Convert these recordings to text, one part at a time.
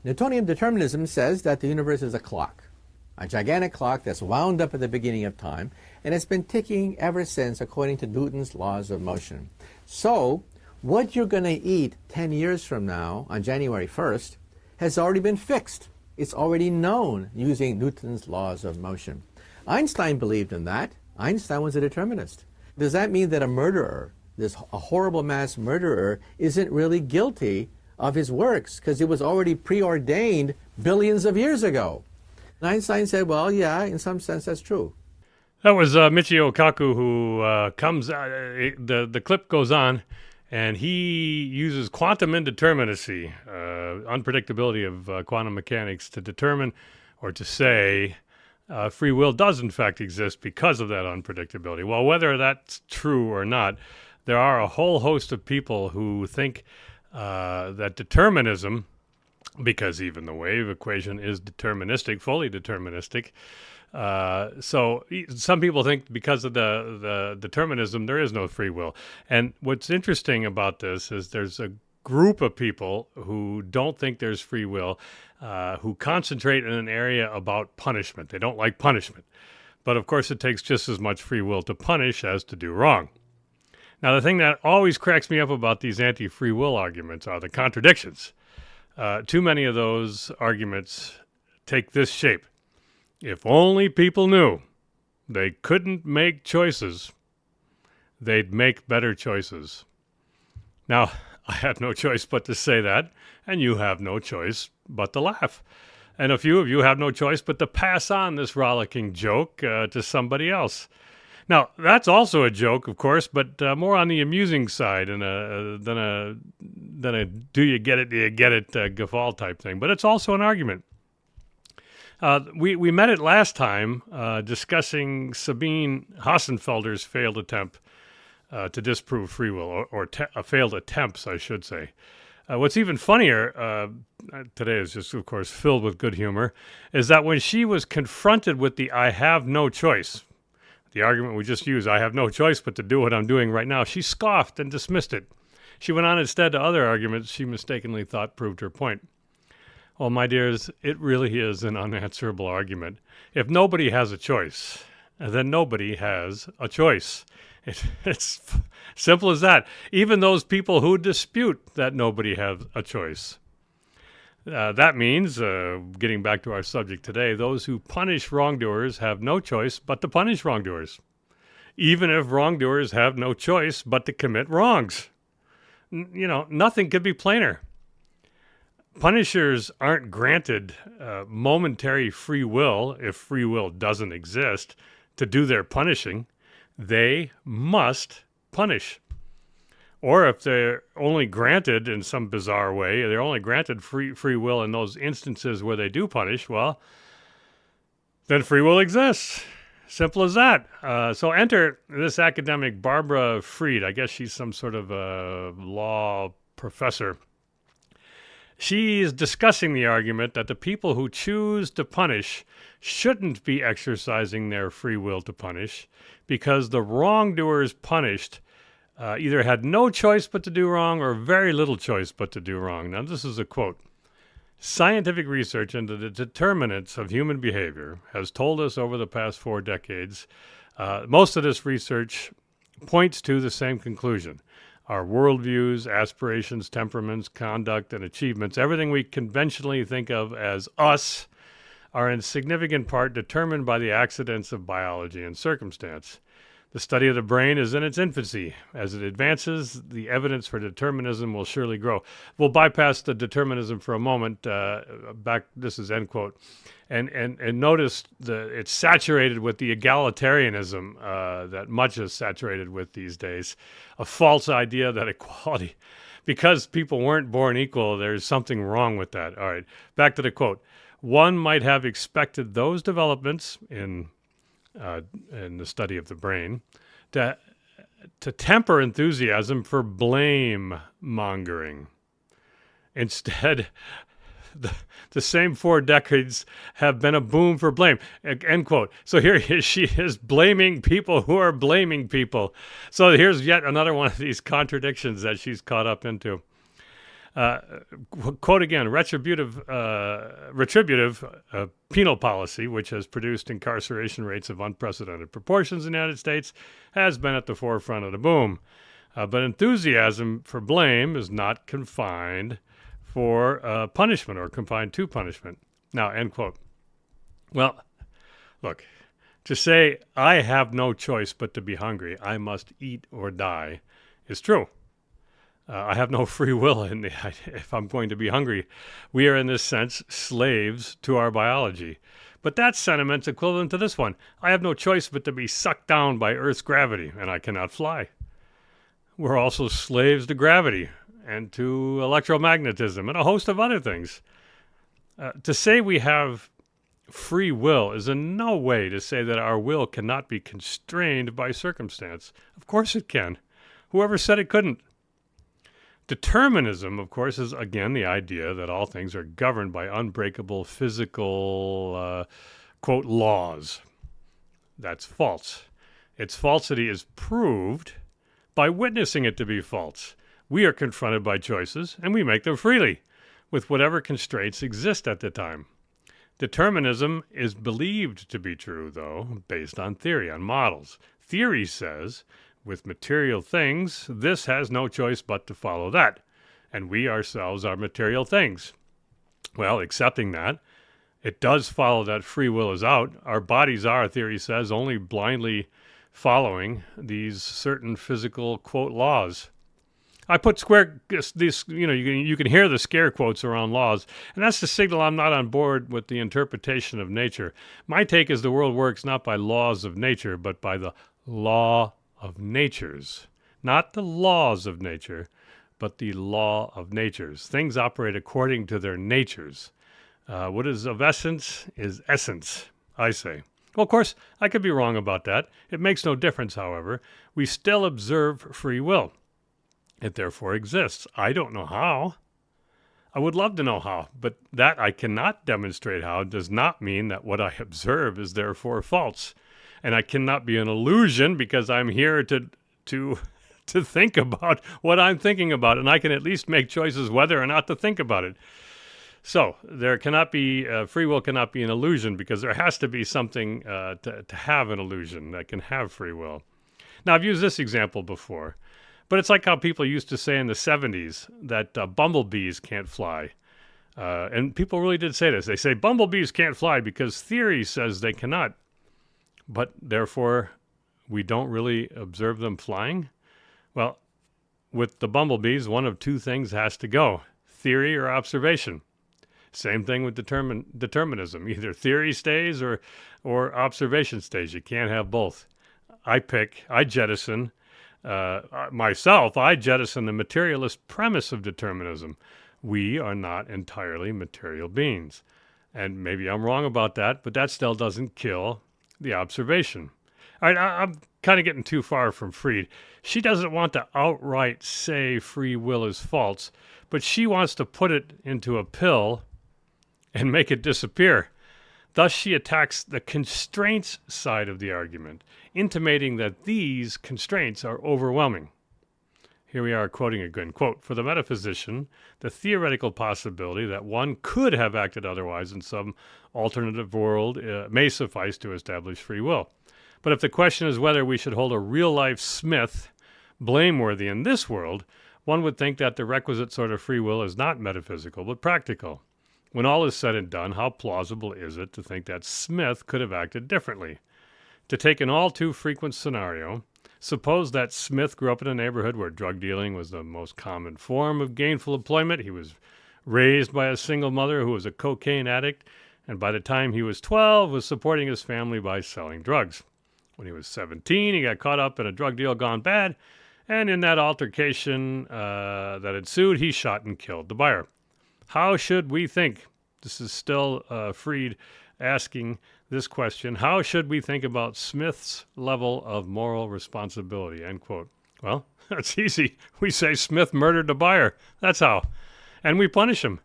Newtonian determinism says that the universe is a clock, a gigantic clock that's wound up at the beginning of time, and it's been ticking ever since according to Newton's laws of motion. So, what you're going to eat 10 years from now, on January 1st, has already been fixed. It's already known using Newton's laws of motion. Einstein believed in that. Einstein was a determinist. Does that mean that a murderer, a horrible mass murderer, isn't really guilty of his works because it was already preordained billions of years ago? And Einstein said, well, yeah, in some sense that's true. That was Michio Kaku, who comes, the clip goes on, and he uses quantum indeterminacy, unpredictability of quantum mechanics, to determine or to say free will does in fact exist because of that unpredictability. Well, whether that's true or not, there are a whole host of people who think that determinism, because even the wave equation is deterministic, fully deterministic, so some people think because of the determinism, there is no free will. And what's interesting about this is there's a group of people who don't think there's free will, who concentrate in an area about punishment. They don't like punishment. But of course, it takes just as much free will to punish as to do wrong. Now, the thing that always cracks me up about these anti-free will arguments are the contradictions. Too many of those arguments take this shape. If only people knew they couldn't make choices, they'd make better choices. Now, I have no choice but to say that, and you have no choice but to laugh. And a few of you have no choice but to pass on this rollicking joke to somebody else. Now, that's also a joke, of course, but more on the amusing side than a do you get it guffaw type thing. But it's also an argument. We met it last time discussing Sabine Hossenfelder's failed attempt to disprove free will, or failed attempts, I should say. What's even funnier, today is just, of course, filled with good humor, is that when she was confronted with the I have no choice, the argument we just used, I have no choice but to do what I'm doing right now, she scoffed and dismissed it. She went on instead to other arguments she mistakenly thought proved her point. Well, my dears, it really is an unanswerable argument. If nobody has a choice, then nobody has a choice. It's simple as that. Even those people who dispute that nobody has a choice. That means, getting back to our subject today, those who punish wrongdoers have no choice but to punish wrongdoers, even if wrongdoers have no choice but to commit wrongs. Nothing could be plainer. Punishers aren't granted momentary free will, if free will doesn't exist, to do their punishing. They must punish. Or if they're only granted in some bizarre way, they're only granted free will in those instances where they do punish, well, then free will exists. Simple as that. So enter this academic Barbara Fried. I guess she's some sort of a law professor. She's discussing the argument that the people who choose to punish shouldn't be exercising their free will to punish because the wrongdoers punished either had no choice but to do wrong or very little choice but to do wrong. Now, this is a quote. Scientific research into the determinants of human behavior has told us over the past 4 decades, most of this research points to the same conclusion. Our worldviews, aspirations, temperaments, conduct, and achievements, everything we conventionally think of as us, are in significant part determined by the accidents of biology and circumstance. The study of the brain is in its infancy. As it advances, the evidence for determinism will surely grow. We'll bypass the determinism for a moment. This is end quote. And notice it's saturated with the egalitarianism that much is saturated with these days. A false idea that equality, because people weren't born equal, there's something wrong with that. All right, back to the quote. One might have expected those developments in the study of the brain to temper enthusiasm for blame mongering. Instead, the same 4 decades have been a boom for blame. End quote. So she is blaming people who are blaming people. So here's yet another one of these contradictions that she's caught up into. Quote again, retributive penal policy, which has produced incarceration rates of unprecedented proportions in the United States, has been at the forefront of the boom. But enthusiasm for blame is not confined for punishment or confined to punishment. Now, end quote. Well, look, to say, I have no choice but to be hungry, I must eat or die, is true. I have no free will if I'm going to be hungry. We are, in this sense, slaves to our biology. But that sentiment's equivalent to this one. I have no choice but to be sucked down by Earth's gravity, and I cannot fly. We're also slaves to gravity and to electromagnetism and a host of other things. To say we have free will is in no way to say that our will cannot be constrained by circumstance. Of course it can. Whoever said it couldn't? Determinism, of course, is again the idea that all things are governed by unbreakable physical, quote, laws. That's false. Its falsity is proved by witnessing it to be false. We are confronted by choices, and we make them freely, with whatever constraints exist at the time. Determinism is believed to be true, though, based on theory, on models. Theory says, with material things, this has no choice but to follow that, and we ourselves are material things. Well, accepting that, it does follow that free will is out. Our bodies are, theory says, only blindly following these certain physical, quote, laws. I put you can hear the scare quotes around laws, and that's the signal I'm not on board with the interpretation of nature. My take is the world works not by laws of nature, but by the law of natures. Not the laws of nature, but the law of natures. Things operate according to their natures. What is of essence is essence, I say. Well, of course, I could be wrong about that. It makes no difference, however. We still observe free will. It therefore exists. I don't know how. I would love to know how, but that I cannot demonstrate how does not mean that what I observe is therefore false. And I cannot be an illusion because I'm here to think about what I'm thinking about, and I can at least make choices whether or not to think about it. So there cannot be free will cannot be an illusion because there has to be something to have an illusion that can have free will. Now, I've used this example before, but it's like how people used to say in the 70s that bumblebees can't fly. And people really did say this. They say bumblebees can't fly because theory says they cannot. But therefore, we don't really observe them flying? Well, with the bumblebees, one of two things has to go, theory or observation. Same thing with determinism. Either theory stays or observation stays. You can't have both. I jettison the materialist premise of determinism. We are not entirely material beings. And maybe I'm wrong about that, but that still doesn't kill the observation. All right, I'm kind of getting too far from Freed. She doesn't want to outright say free will is false, but she wants to put it into a pill and make it disappear. Thus, she attacks the constraints side of the argument, intimating that these constraints are overwhelming. Here we are quoting again, quote, "For the metaphysician, the theoretical possibility that one could have acted otherwise in some alternative world may suffice to establish free will. But if the question is whether we should hold a real-life Smith blameworthy in this world, one would think that the requisite sort of free will is not metaphysical, but practical. When all is said and done, how plausible is it to think that Smith could have acted differently? To take an all too frequent scenario, suppose that Smith grew up in a neighborhood where drug dealing was the most common form of gainful employment. He was raised by a single mother who was a cocaine addict, and by the time he was 12, was supporting his family by selling drugs. When he was 17, he got caught up in a drug deal gone bad, and in that altercation that ensued, he shot and killed the buyer. How should we think?" This is still Freed asking this question. "How should we think about Smith's level of moral responsibility?" End quote. Well, that's easy. We say Smith murdered the buyer. That's how. And we punish him.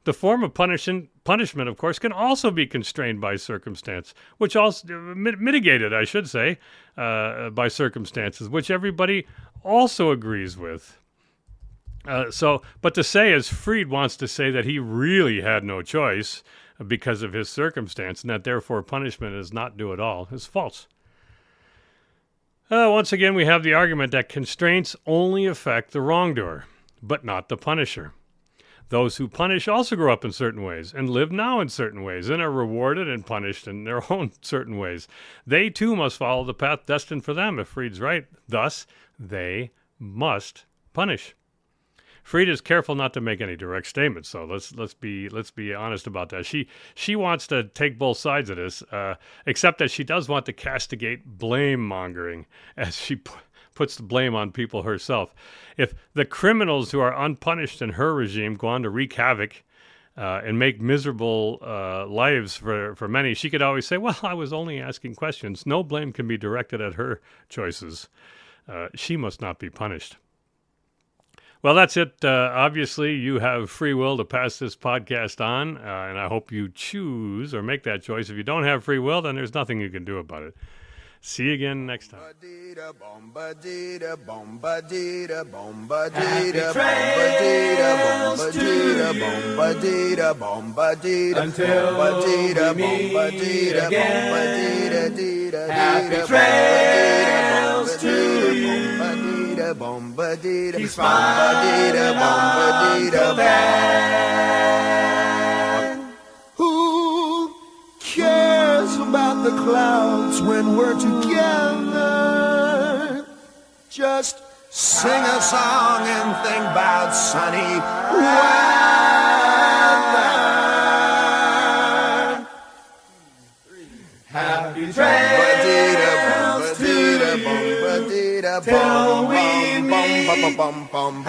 The form of punishment, of course, can also be constrained by circumstance, which also mitigated, I should say, by circumstances, which everybody also agrees with. But to say, as Freed wants to say, that he really had no choice because of his circumstance, and that therefore punishment is not due at all, is false. Once again, we have the argument that constraints only affect the wrongdoer, but not the punisher. Those who punish also grow up in certain ways and live now in certain ways and are rewarded and punished in their own certain ways. They too must follow the path destined for them, if Freed's right. Thus, they must punish. Freed is careful not to make any direct statements, so let's be honest about that. She wants to take both sides of this, except that she does want to castigate blame mongering, as she puts the blame on people herself. If the criminals who are unpunished in her regime go on to wreak havoc and make miserable lives for many, she could always say, well, I was only asking questions. No blame can be directed at her choices. She must not be punished. Well, that's it. Obviously, you have free will to pass this podcast on, and I hope you choose or make that choice. If you don't have free will, then there's nothing you can do about it. See you again next time. Happy trails to until we meet again. Happy trails to keep smiling until then. Who cares about the clouds when we're together? Just sing a song and think about sunny weather. Happy trails to till we meet again.